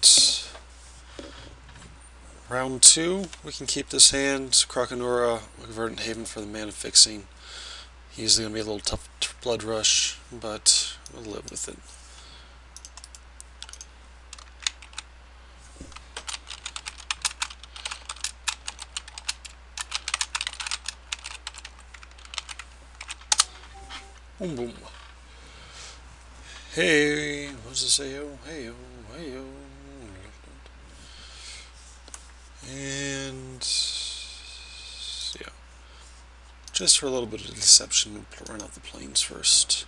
Alright. Round 2, we can keep this hand. Croconora, Verdant Haven for the mana fixing. He's going to be a little tough blood rush, but we'll live with it. Boom boom. Hey, what does it say? Hey, hey, and yeah, just for a little bit of deception, we'll run out the planes first.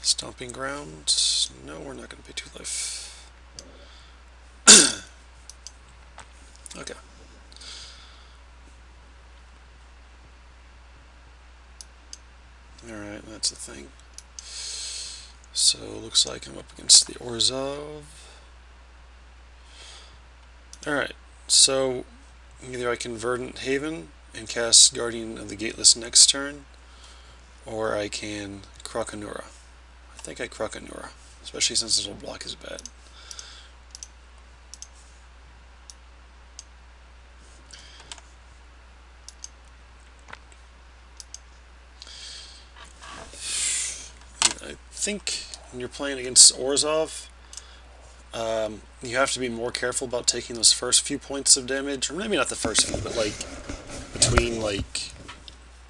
Stomping Ground. No, we're not going to pay 2 life. Okay. Alright, that's the thing. So, looks like I'm up against the Orzhov. Alright, so either I can Verdant Haven and cast Guardian of the Gateless next turn, or I can Croconora. I think I Croconora, especially since it'll block his bat. I think when you're playing against Orzhov, you have to be more careful about taking those first few points of damage, or maybe not the first few, but like between like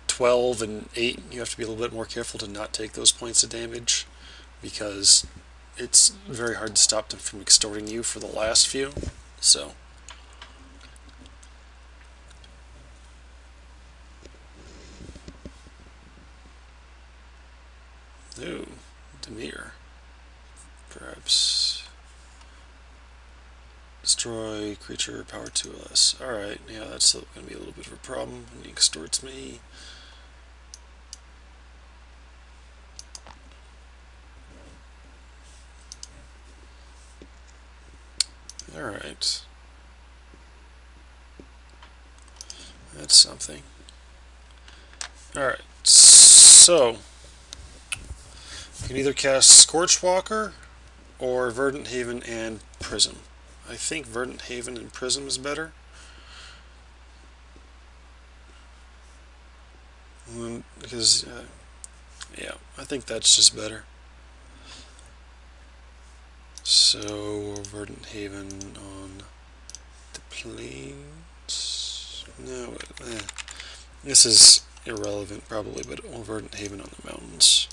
12 and 8, you have to be a little bit more careful to not take those points of damage, because it's very hard to stop them from extorting you for the last few. So ooh, Demir. Perhaps destroy creature power 2 or less. Alright, yeah, that's going to be a little bit of a problem when he extorts me. Alright. That's something. Alright, so you can either cast Scorchwalker or Verdant Haven and Prism. I think Verdant Haven and Prism is better. Because, yeah, I think that's just better. So, Verdant Haven on the plains. No, this is irrelevant probably, but Verdant Haven on the mountains.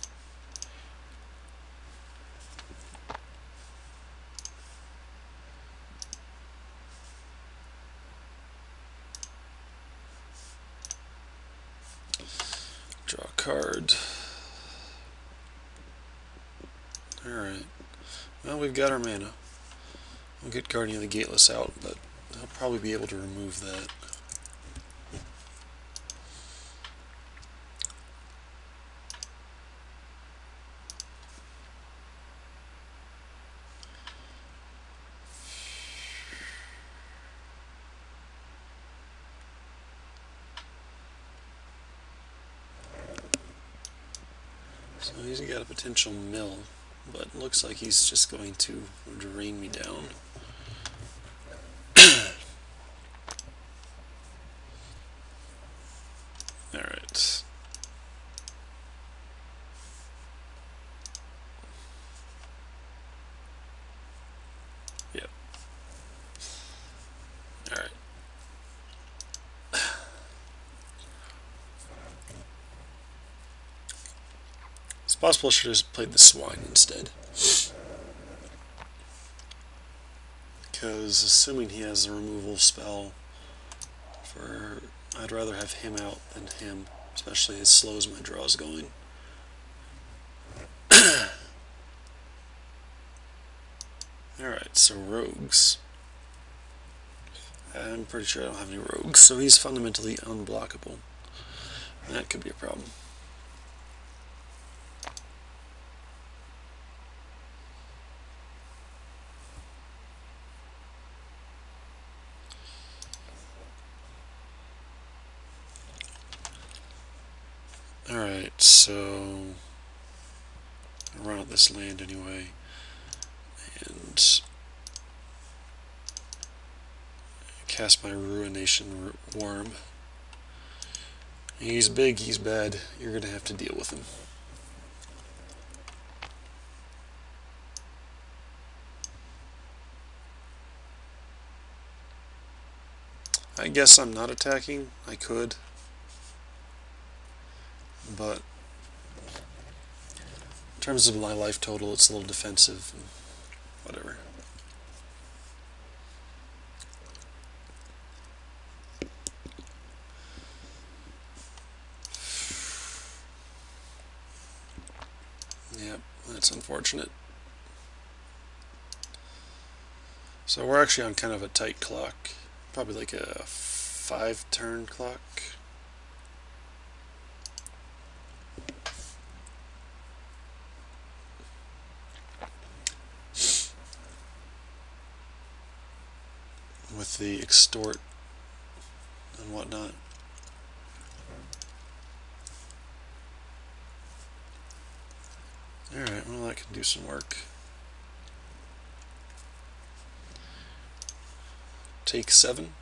Draw a card. Alright. Well, we've got our mana. We'll get Guardian of the Gateless out, but I'll probably be able to remove that. So he's got a potential mill, but it looks like he's just going to drain me down. Alright. Yep. Alright. It's possible I should have just played the Swine instead. Because assuming he has the removal spell, I'd rather have him out than him, especially as slow as my draw is going. Alright, so rogues. I'm pretty sure I don't have any rogues, so he's fundamentally unblockable. That could be a problem. Alright, so I'll run out this land anyway. And cast my Ruination Worm. He's big, he's bad. You're gonna have to deal with him. I guess I'm not attacking. I could. But in terms of my life total, it's a little defensive. And whatever. Yep, that's unfortunate. So we're actually on kind of a tight clock. Probably like a 5-turn clock. With the extort and whatnot. Alright, well that can do some work. Take 7.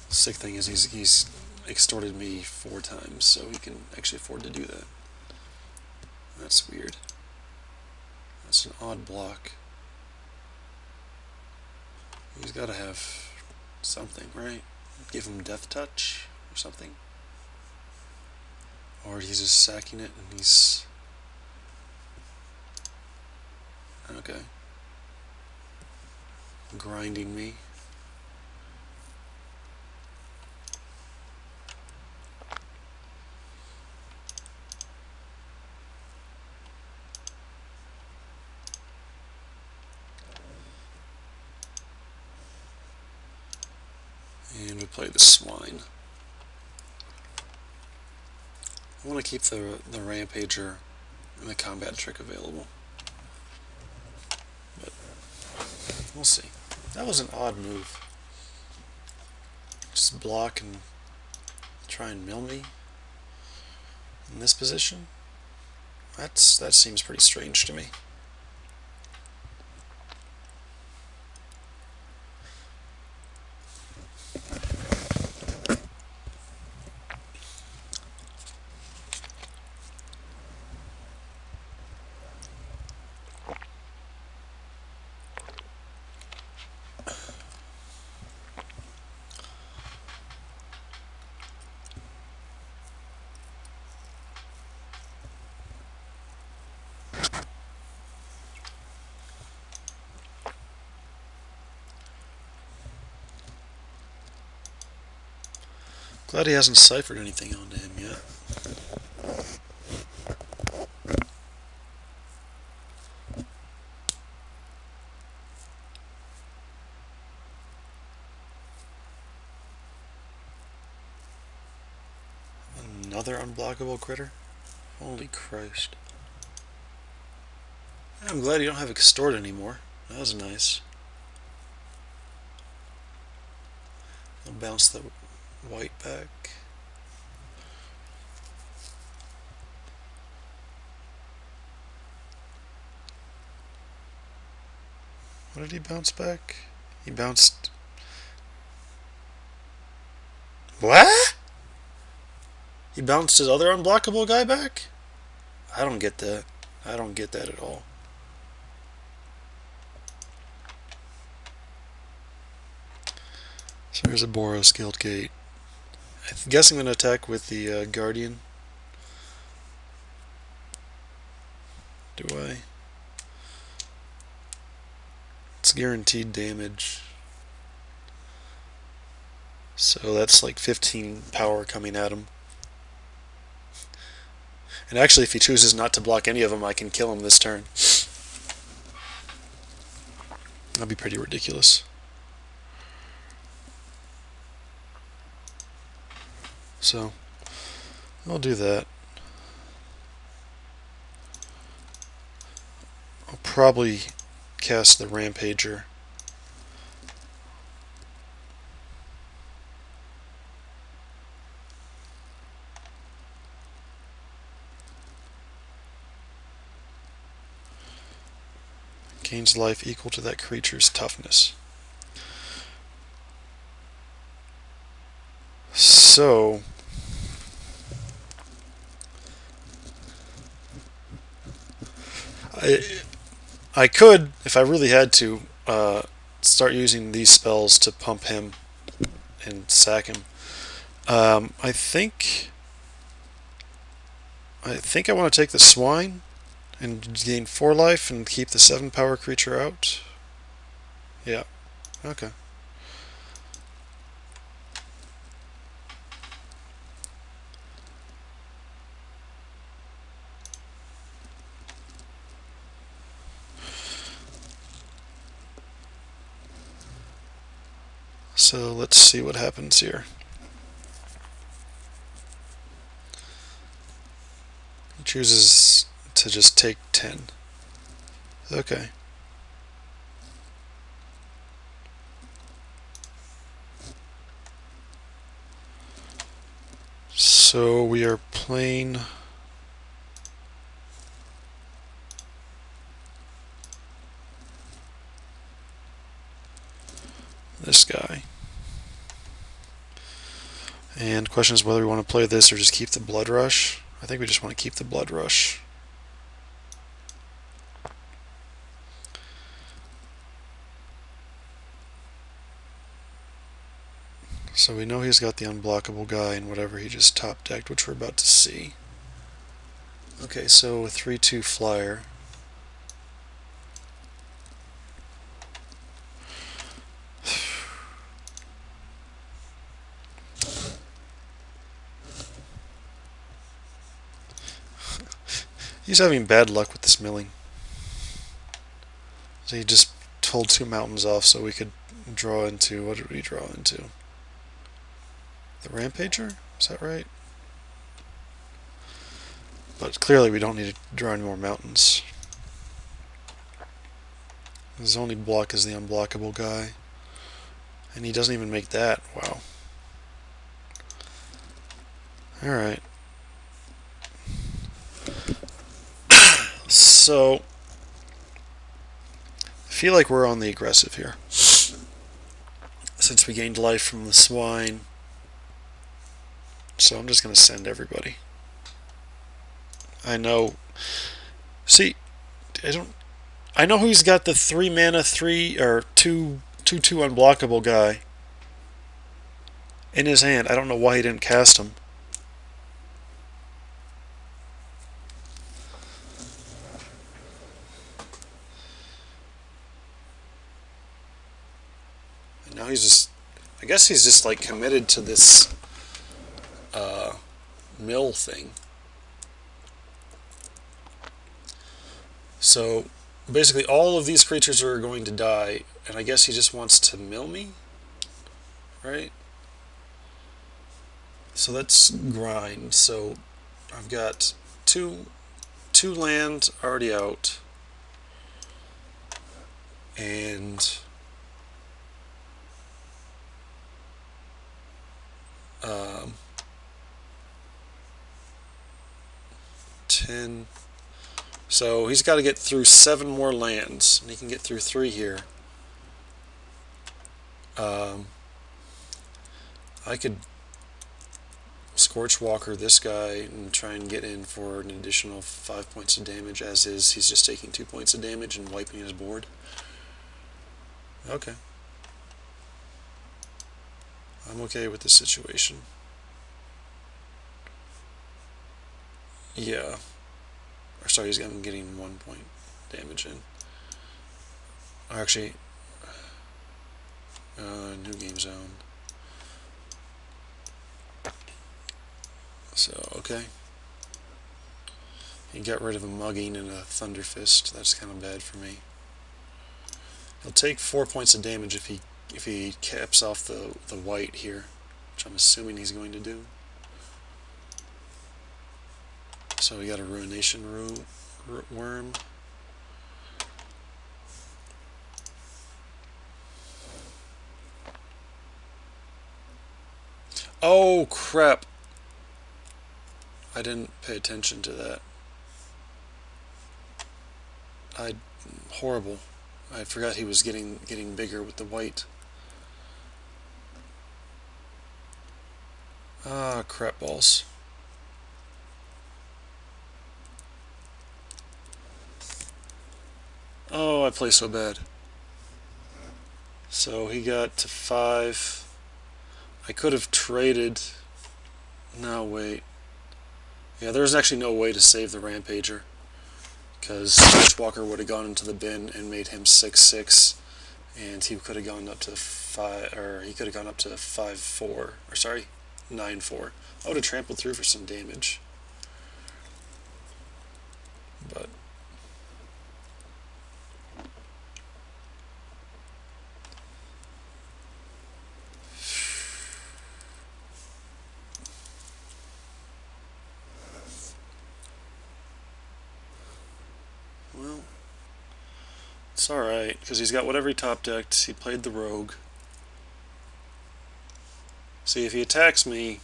Sick thing is he's extorted me 4 times, so he can actually afford to do that. That's weird. That's an odd block. He's got to have something, right? Give him Death Touch or something. Or he's just sacking it and he's... Okay. Grinding me. And we play the Swine. I want to keep the Rampager and the Combat Trick available. But we'll see. That was an odd move. Just block and try and mill me in this position. That seems pretty strange to me. Glad he hasn't ciphered anything onto him yet. Another unblockable critter? Holy Christ. I'm glad you don't have Extort anymore. That was nice. I'll bounce the white back. What did he bounce back? He bounced... What? He bounced his other unblockable guy back? I don't get that. I don't get that at all. So here's a Boros Guild Gate. I guess I'm going to attack with the Guardian. Do I? It's guaranteed damage. So that's like 15 power coming at him. And actually, if he chooses not to block any of them, I can kill him this turn. That'd be pretty ridiculous. So, I'll do that. I'll probably cast the Rampager. Gains life equal to that creature's toughness. So I could, if I really had to, start using these spells to pump him and sack him. I think I want to take the swine and gain 4 life and keep the 7 power creature out. Yeah. Okay. So let's see what happens here. He chooses to just take 10. Okay. So we are playing this guy. And the question is whether we want to play this or just keep the Blood Rush. I think we just want to keep the Blood Rush. So we know he's got the unblockable guy and whatever he just top decked, which we're about to see. Okay, so a 3/2 flyer. He's having bad luck with this milling. So he just pulled 2 mountains off so we could draw into, what did we draw into? The Rampager? Is that right? But clearly we don't need to draw any more mountains. His only block is the unblockable guy. And he doesn't even make that. Wow. Alright. So, I feel like we're on the aggressive here. Since we gained life from the swine. So I'm just going to send everybody. I know. See, I know who's got the 3 mana 3 or 2/2 unblockable guy in his hand. I don't know why he didn't cast him. And now he's just, I guess he's just like committed to this mill thing. So basically all of these creatures are going to die, and I guess he just wants to mill me, right? So let's grind. So I've got two land already out, and 10. So he's got to get through 7 more lands, and he can get through 3 here. I could Scorch Walker this guy and try and get in for an additional 5 points of damage. As is, he's just taking 2 points of damage and wiping his board. Okay. I'm okay with this situation. Yeah. Or sorry, he's getting 1 point damage in. Or actually, new game zone. So, okay. He got rid of a mugging and a thunder fist. That's kind of bad for me. He'll take 4 points of damage if he caps off the white here, which I'm assuming he's going to do. So we got a Ruination Worm. Oh crap! I didn't pay attention to that. Horrible. I forgot he was getting bigger with the white. Ah, crap balls. Oh, I play so bad. So he got to 5. I could have traded. No, wait. Yeah, there's actually no way to save the Rampager, because Walker would have gone into the bin and made him 6/6, and he could have gone up to 5, or he could have gone up to 5/4, or sorry, 9/4. I would have trampled through for some damage, but well, it's alright, because he's got whatever he top decked. He played the rogue. See, if he attacks me,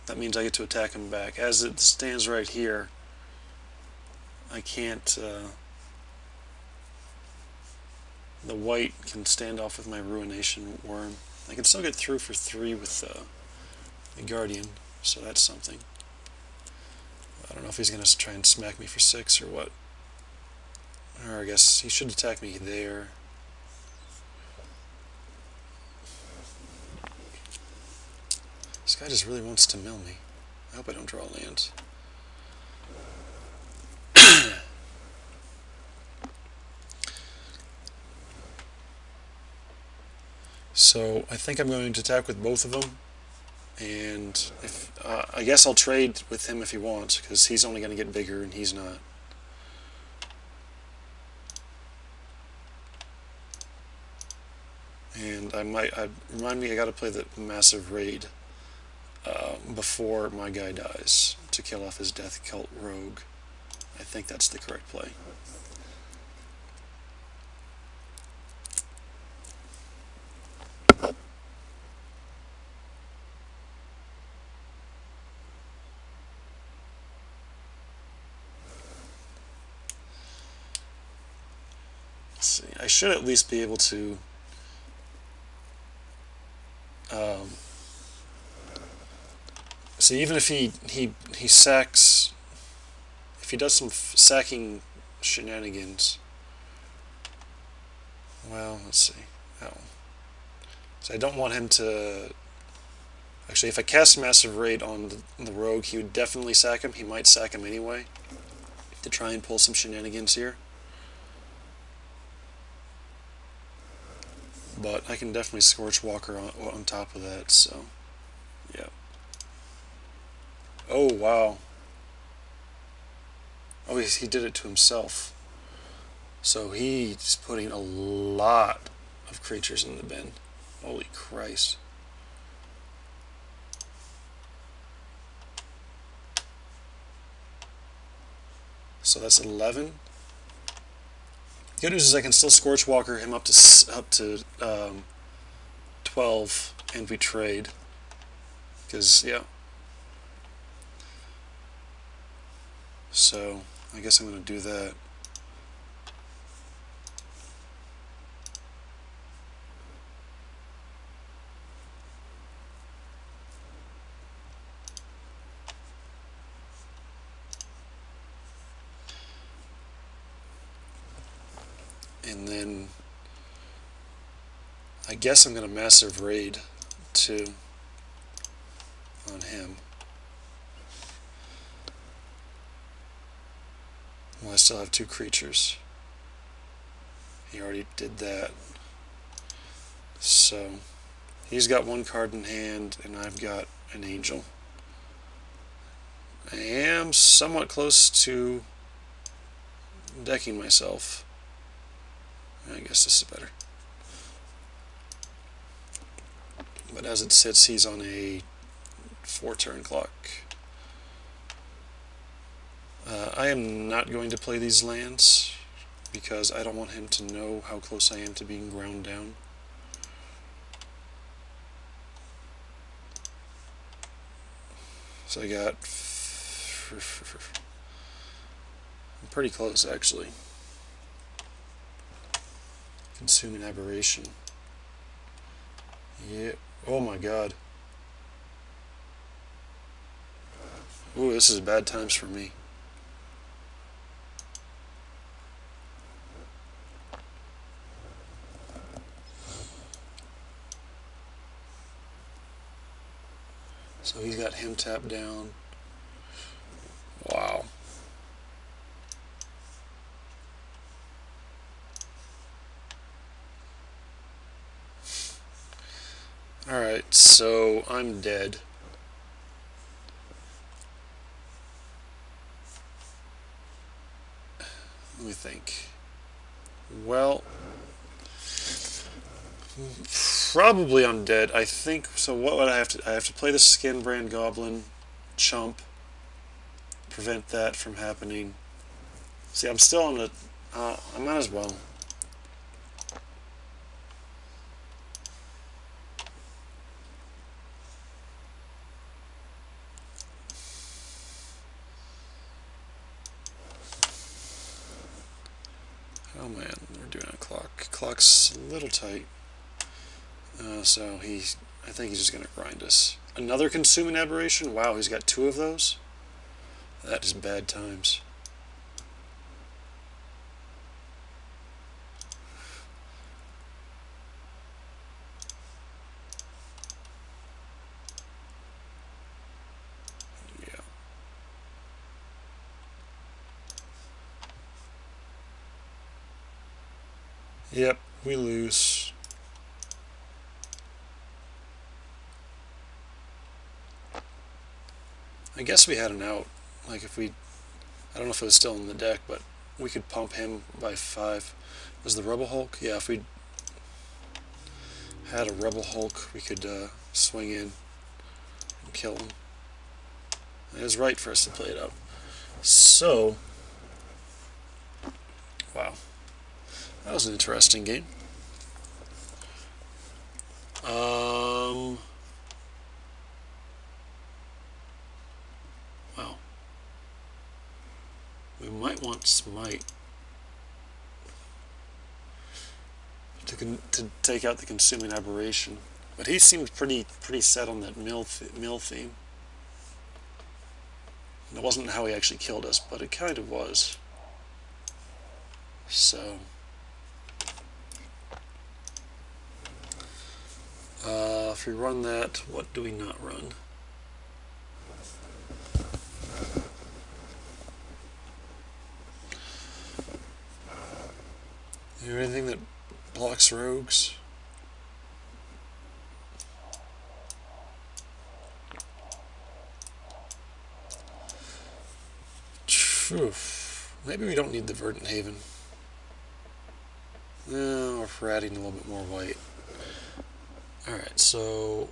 that means I get to attack him back. As it stands right here, I can't, the white can stand off with my Ruination Worm. I can still get through for 3 with the Guardian, so that's something. I don't know if he's going to try and smack me for 6 or what. Or I guess he should attack me there. This guy just really wants to mill me. I hope I don't draw land. So I think I'm going to attack with both of them, and if I guess I'll trade with him if he wants, because he's only going to get bigger and he's not. And remind me, I got to play the massive raid before my guy dies to kill off his Death Cult rogue. I think that's the correct play. Let's see. I should at least be able to so even if he sacks, if he does some sacking shenanigans, well, let's see. Oh. So I don't want him to. Actually, if I cast Massive Raid on the rogue, he would definitely sack him. He might sack him anyway to try and pull some shenanigans here. But I can definitely Scorch Walker on top of that, so yeah. Oh, wow. Oh, he did it to himself. So he's putting a lot of creatures in the bin. Holy Christ. So that's 11. The good news is I can still Scorch Walker him up to 12, and we trade. Because, yeah. So I guess I'm going to do that. And then I guess I'm going to Massive Raid too on him. Well, I still have 2 creatures. He already did that. So he's got 1 card in hand, and I've got an Angel. I am somewhat close to decking myself. I guess this is better. But as it sits, he's on a 4-turn clock. I am not going to play these lands because I don't want him to know how close I am to being ground down. So I got... I'm pretty close, actually. Consuming Aberration. Yeah. Oh my god. Ooh, this is bad times for me. So he's got him tapped down. Wow. Alright, so I'm dead. Let me think. Well, probably I'm dead. I think so. What would I have to? I have to play the Skin Brand Goblin, chump, prevent that from happening. See, I'm still on the. I might as well. Oh man, we're doing a clock. Clock's a little tight. So I think he's just gonna grind us. Another Consuming Aberration? Wow, he's got 2 of those? That is bad times. Yeah. Yep, we lose. I guess we had an out. Like if we, I don't know if it was still in the deck, but we could pump him by 5. Was the Rebel Hulk? Yeah, if we had a Rebel Hulk, we could swing in and kill him. It was right for us to play it out. So, wow, that was an interesting game. Wow. We might want Smite to take out the Consuming Aberration, but he seemed pretty set on that mill theme. It wasn't how he actually killed us, but it kind of was. So, if we run that, what do we not run? Is there anything that blocks rogues? Maybe we don't need the Verdant Haven. No, if we're adding a little bit more white. Alright, so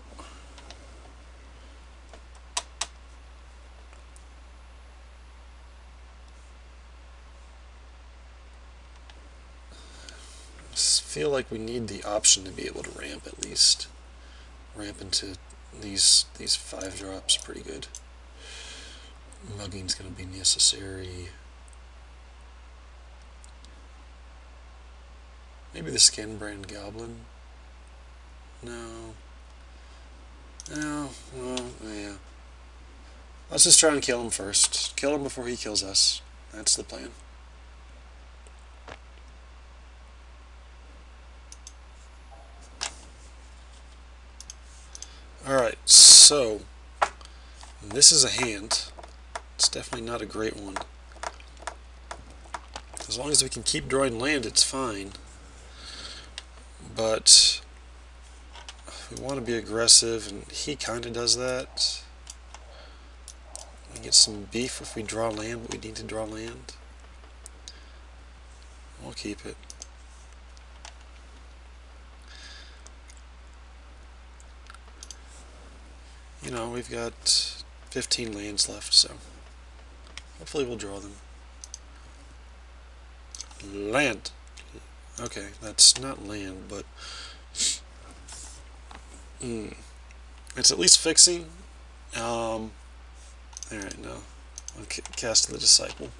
I feel like we need the option to be able to ramp at least. Ramp into these 5 drops pretty good. Mugging's going to be necessary. Maybe the Skin Brand Goblin? No. No, well, yeah. Let's just try and kill him first. Kill him before he kills us. That's the plan. Alright, so this is a hand. It's definitely not a great one. As long as we can keep drawing land, it's fine. But we want to be aggressive, and he kind of does that. We get some beef if we draw land, but we need to draw land. We'll keep it. You know, we've got 15 lands left, so hopefully we'll draw them. Land. Okay, that's not land, but it's at least fixing. Alright, no. I'll cast the Disciple.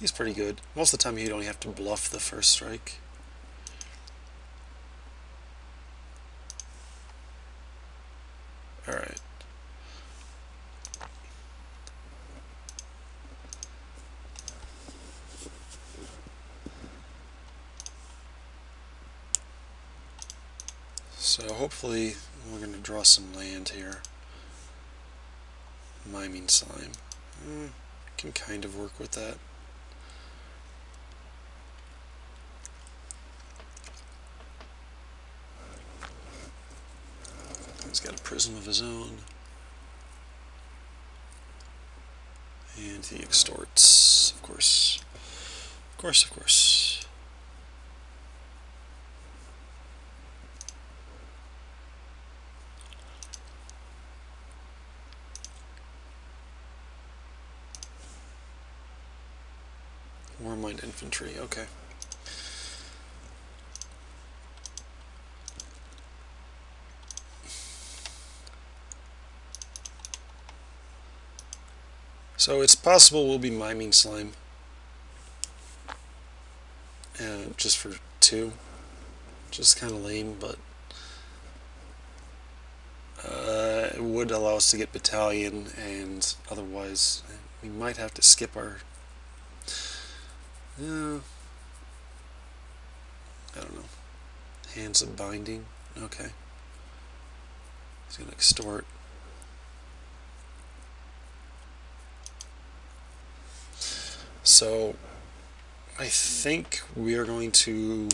He's pretty good. Most of the time you don't have to bluff the first strike. Alright. So hopefully we're going to draw some land here. Miming Slime. Can kind of work with that. He's got a prism of his own. And he extorts, of course. Of course, of course. Warmind Infantry, okay. So it's possible we'll be Miming Slime. Just for 2. Just kind of lame, but it would allow us to get Battalion, and otherwise we might have to skip our... I don't know. Hands of Binding. Okay. He's going to extort. So I think we are going to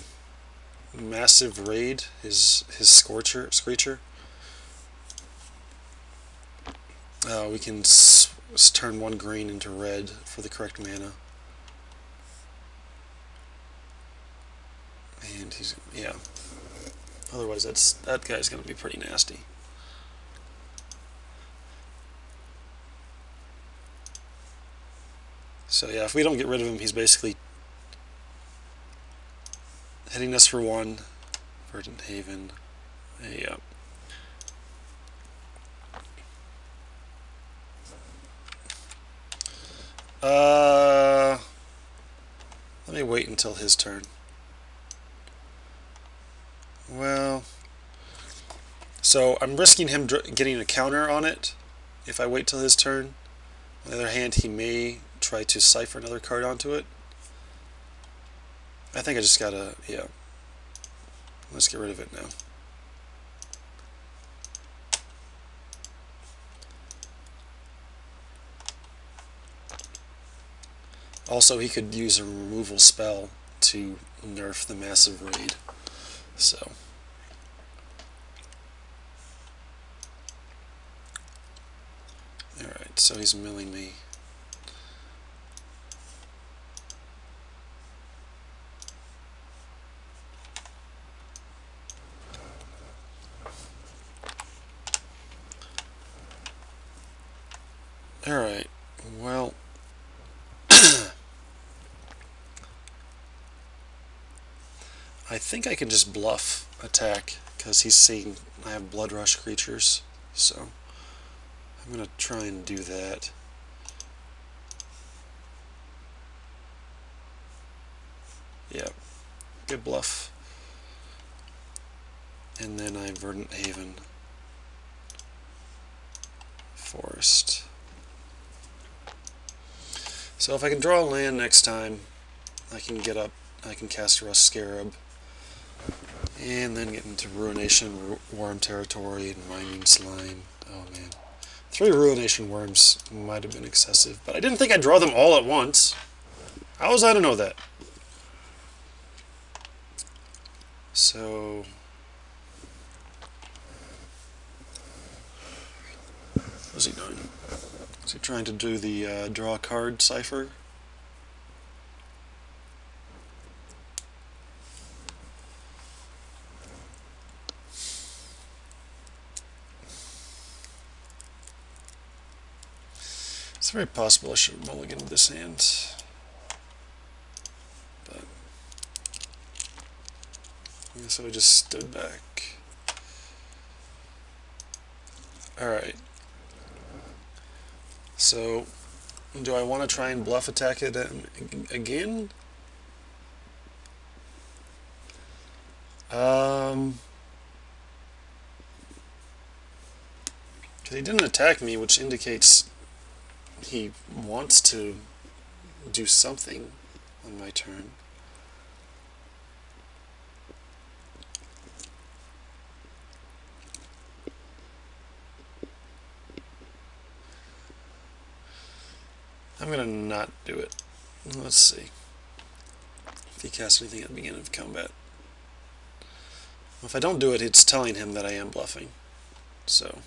massive raid his Screecher. We can turn 1 green into red for the correct mana. And he's, yeah. Otherwise that guy's going to be pretty nasty. So yeah, if we don't get rid of him, he's basically hitting us for 1. Verdant Haven. Yeah. Let me wait until his turn. Well, so I'm risking him getting a counter on it if I wait till his turn. On the other hand, he may try to cipher another card onto it. I think I just gotta, yeah. Let's get rid of it now. Also, he could use a removal spell to nerf the massive raid. So. Alright, so he's milling me. Alright, well. I think I can just bluff attack because he's seeing I have Blood Rush creatures, so I'm going to try and do that. Yeah, good bluff. And then I Verdant Haven. Forest. So if I can draw a land next time, I can get up, I can cast Rust Scarab, and then get into Ruination Worm territory and Miming Slime. Oh man. 3 Ruination Worms might have been excessive, but I didn't think I'd draw them all at once. How was I to know that? So... what's he doing? Is he trying to do the draw a card cipher? It's very possible I should have mulliganed this hand. But yeah, so I just stood back. Alright. So Do I want to try and bluff attack it again? Because he didn't attack me, which indicates he wants to do something on my turn. I'm gonna not do it. Let's see. If he casts anything at the beginning of combat. If I don't do it, it's telling him that I am bluffing. So.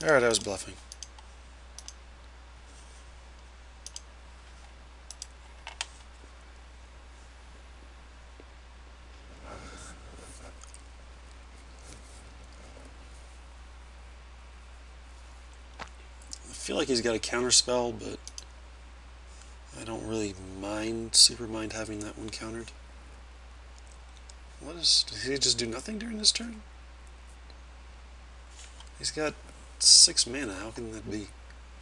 Alright, I was bluffing. I feel like he's got a counterspell, but I don't really super mind having that one countered. Did he just do nothing during this turn? He's got 6 mana, how can that be?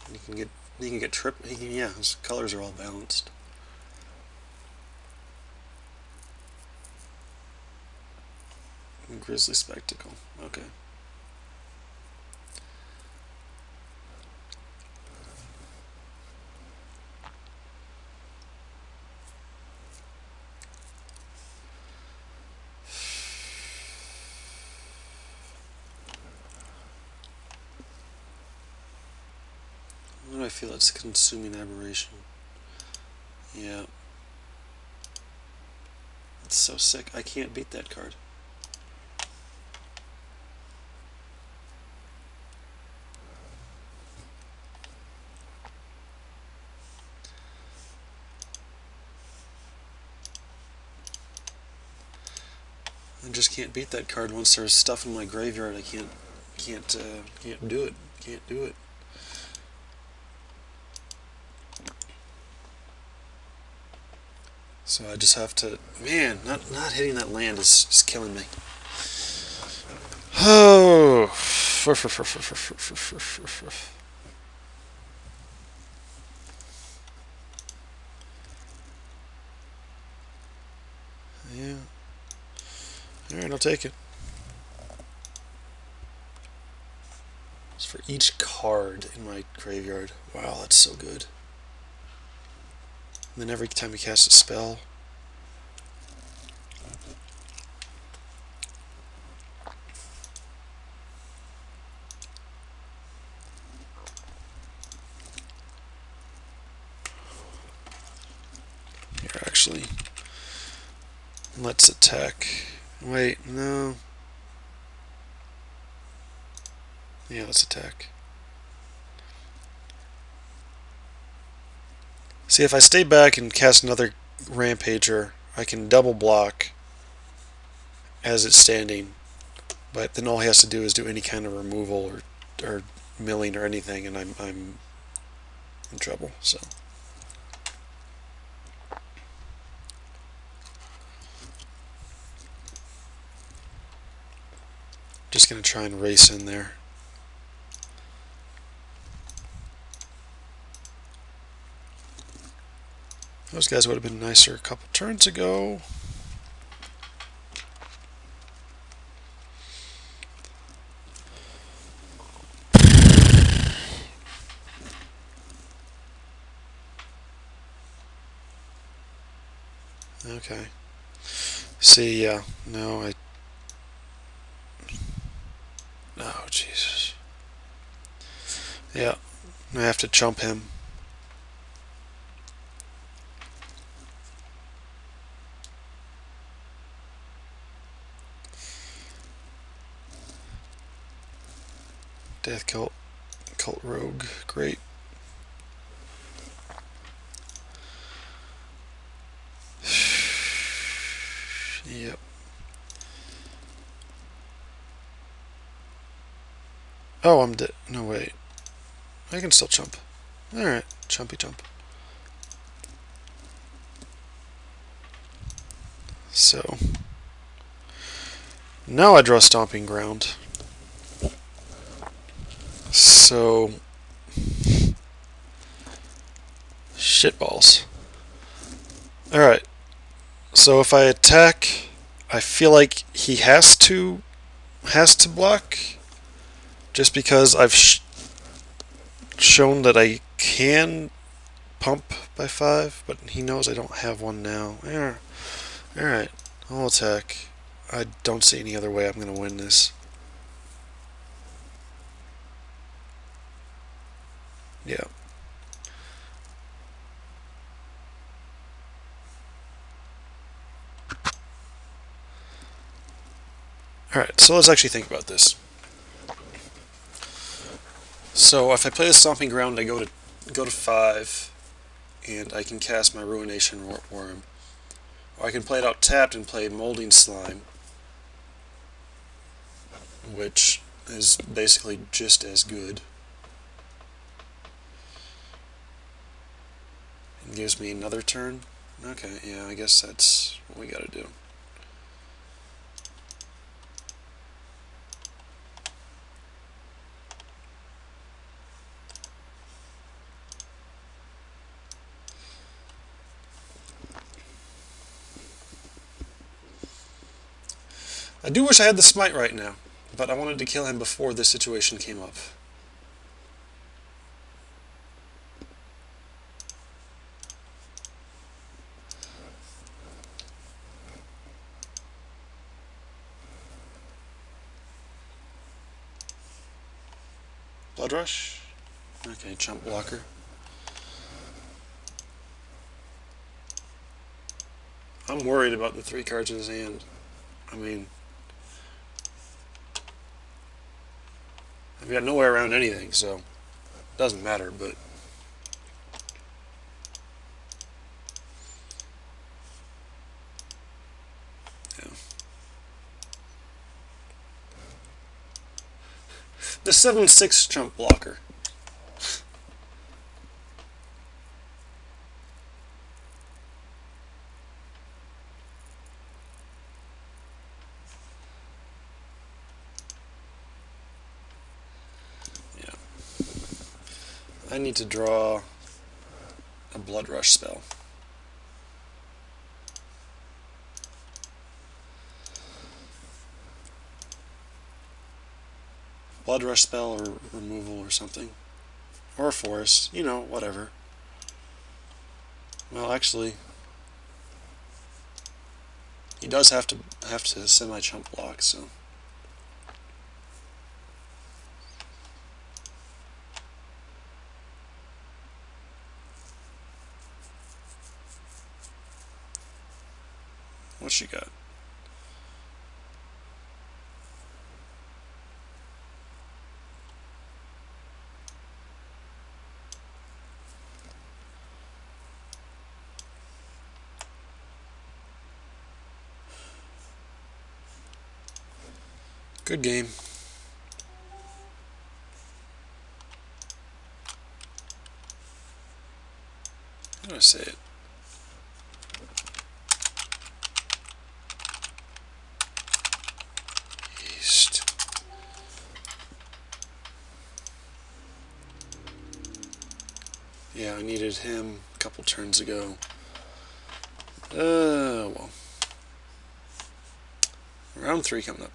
He can get yeah, his colors are all balanced. Grizzly Spectacle, okay. Why do I feel it's Consuming Aberration? Yeah. It's so sick. I can't beat that card. I just can't beat that card once there's stuff in my graveyard. I can't do it. Can't do it. So I just have to, man, not hitting that land is just killing me. Oh. Yeah. Alright, I'll take it. It's for each card in my graveyard. Wow, that's so good. And then every time we cast a spell. Here, actually. Let's attack. Wait, no. Yeah, let's attack. See, if I stay back and cast another Rampager, I can double block as it's standing. But then all he has to do is do any kind of removal or milling or anything, and I'm in trouble. So. Just gonna try and race in there. Those guys would have been nicer a couple turns ago. Okay. See, yeah. No, oh, Jesus. Yeah. I have to chump him. Death Cult. Cult Rogue. Great. Yep. Oh, I'm dead. No, wait. I can still chump. Alright. Chumpy chump. So now I draw Stomping Ground. So shitballs. Alright. So if I attack, I feel like he has to block, just because I've shown that I can pump by 5, but he knows I don't have one now. Alright, I'll attack. I don't see any other way I'm going to win this. Yeah. Alright, so let's actually think about this. So if I play the Stomping Ground, I go to 5, and I can cast my Ruination Worm. Or I can play it out tapped and play Molding Slime, which is basically just as good. It gives me another turn. Okay, yeah, I guess that's what we gotta do. I do wish I had the Smite right now, but I wanted to kill him before this situation came up. Blood Rush? Okay, Chump Blocker. I'm worried about the 3 cards in his hand. I mean, I've got no way around anything, so it doesn't matter, but... yeah. The 7/6 Chump Blocker. I need to draw a Blood Rush spell. Blood Rush spell or removal or something. Or a forest, you know, whatever. Well, actually, he does have to semi-chump block, so... what she got? Good game. How do I say it? East. Yeah, I needed him a couple turns ago. Well. Round 3 coming up.